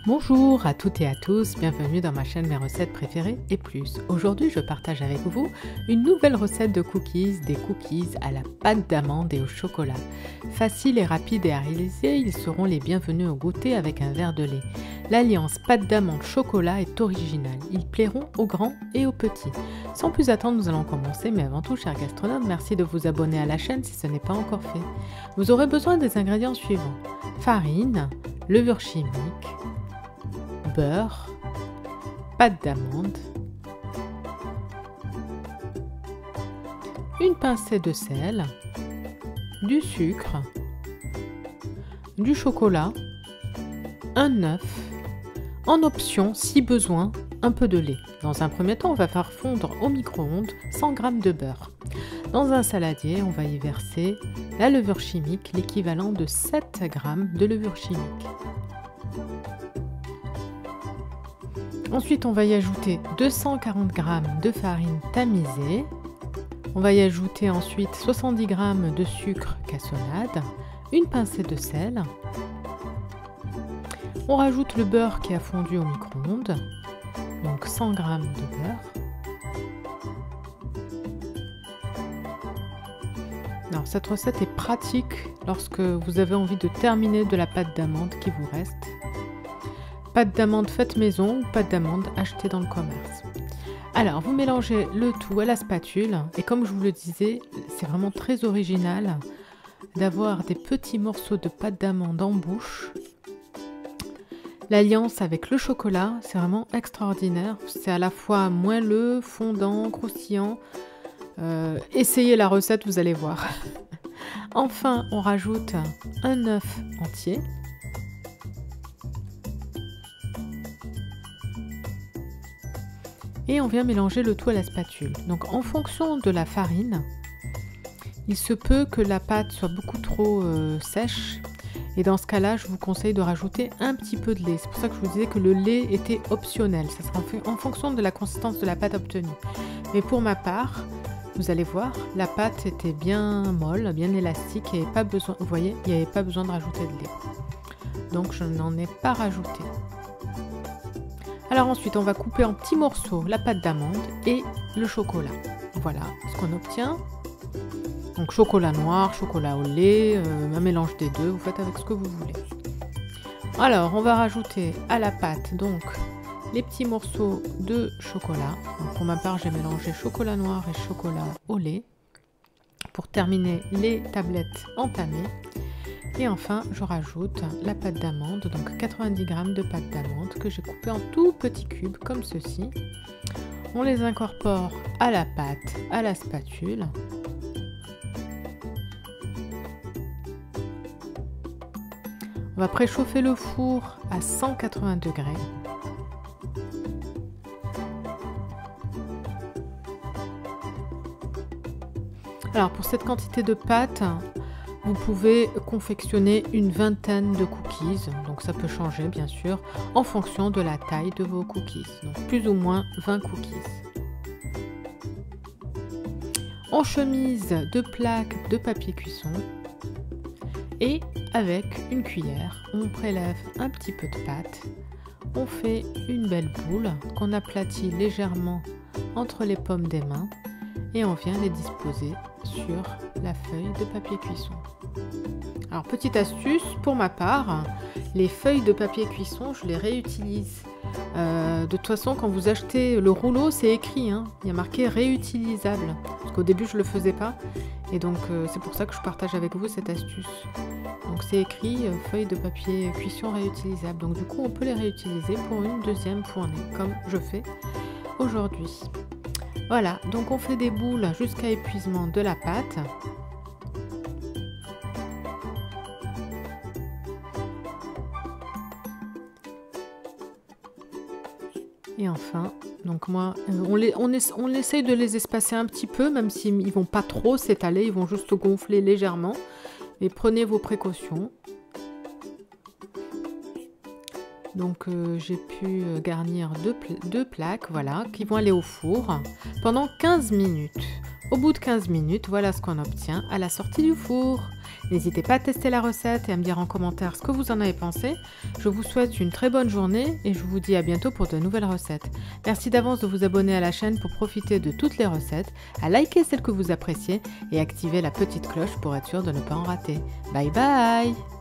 Bonjour à toutes et à tous, bienvenue dans ma chaîne Mes recettes préférées et plus. Aujourd'hui, je partage avec vous une nouvelle recette de cookies, des cookies à la pâte d'amande et au chocolat. Facile et rapide à réaliser, ils seront les bienvenus au goûter avec un verre de lait. L'alliance pâte d'amande chocolat est originale, ils plairont aux grands et aux petits. Sans plus attendre, nous allons commencer, mais avant tout, chers gastronomes, merci de vous abonner à la chaîne si ce n'est pas encore fait. Vous aurez besoin des ingrédients suivants: farine, levure chimique, beurre, pâte d'amande, une pincée de sel, du sucre, du chocolat, un œuf, en option, si besoin, un peu de lait. Dans un premier temps, on va faire fondre au micro-ondes 100 g de beurre. Dans un saladier, on va y verser la levure chimique, l'équivalent de 7 g de levure chimique. Ensuite, on va y ajouter 240 g de farine tamisée. On va y ajouter ensuite 70 g de sucre cassonade, une pincée de sel. On rajoute le beurre qui a fondu au micro-ondes, donc 100 g de beurre. Alors, cette recette est pratique lorsque vous avez envie de terminer de la pâte d'amande qui vous reste. Pâte d'amande faite maison ou pâte d'amande achetée dans le commerce. Alors, vous mélangez le tout à la spatule et comme je vous le disais, c'est vraiment très original d'avoir des petits morceaux de pâte d'amande en bouche. L'alliance avec le chocolat, c'est vraiment extraordinaire. C'est à la fois moelleux, fondant, croustillant. Essayez la recette, vous allez voir. Enfin, on rajoute un œuf entier. Et on vient mélanger le tout à la spatule. Donc en fonction de la farine, il se peut que la pâte soit beaucoup trop sèche. Et dans ce cas-là, je vous conseille de rajouter un petit peu de lait. C'est pour ça que je vous disais que le lait était optionnel. Ça sera fait en fonction de la consistance de la pâte obtenue. Mais pour ma part, vous allez voir, la pâte était bien molle, bien élastique. Il n'y avait pas besoin, vous voyez, il n'y avait pas besoin de rajouter de lait. Donc je n'en ai pas rajouté. Alors ensuite, on va couper en petits morceaux la pâte d'amande et le chocolat. Voilà ce qu'on obtient. Donc chocolat noir, chocolat au lait, un mélange des deux, vous faites avec ce que vous voulez. Alors, on va rajouter à la pâte donc les petits morceaux de chocolat. Donc, pour ma part, j'ai mélangé chocolat noir et chocolat au lait pour terminer les tablettes entamées. Et enfin, je rajoute la pâte d'amande, donc 90 g de pâte d'amande que j'ai coupée en tout petits cubes comme ceci. On les incorpore à la pâte, à la spatule. On va préchauffer le four à 180 degrés. Alors pour cette quantité de pâte, vous pouvez confectionner une vingtaine de cookies, donc ça peut changer bien sûr en fonction de la taille de vos cookies, donc plus ou moins 20 cookies. On chemise 2 plaques de papier cuisson et avec une cuillère, on prélève un petit peu de pâte, on fait une belle boule qu'on aplatit légèrement entre les paumes des mains et on vient les disposer sur la feuille de papier cuisson. Alors petite astuce, pour ma part, les feuilles de papier cuisson, je les réutilise. De toute façon, quand vous achetez le rouleau, c'est écrit, hein, il y a marqué réutilisable. Parce qu'au début, je ne le faisais pas. Et donc, c'est pour ça que je partage avec vous cette astuce. Donc, c'est écrit feuilles de papier cuisson réutilisables. Donc, du coup, on peut les réutiliser pour une deuxième fournée, comme je fais aujourd'hui. Voilà, donc on fait des boules jusqu'à épuisement de la pâte. Et enfin, donc moi, on essaye de les espacer un petit peu, même s'ils ne vont pas trop s'étaler, ils vont juste gonfler légèrement. Mais prenez vos précautions. Donc j'ai pu garnir deux plaques, voilà, qui vont aller au four pendant 15 minutes. Au bout de 15 minutes, voilà ce qu'on obtient à la sortie du four. N'hésitez pas à tester la recette et à me dire en commentaire ce que vous en avez pensé. Je vous souhaite une très bonne journée et je vous dis à bientôt pour de nouvelles recettes. Merci d'avance de vous abonner à la chaîne pour profiter de toutes les recettes, à liker celles que vous appréciez et activer la petite cloche pour être sûr de ne pas en rater. Bye bye!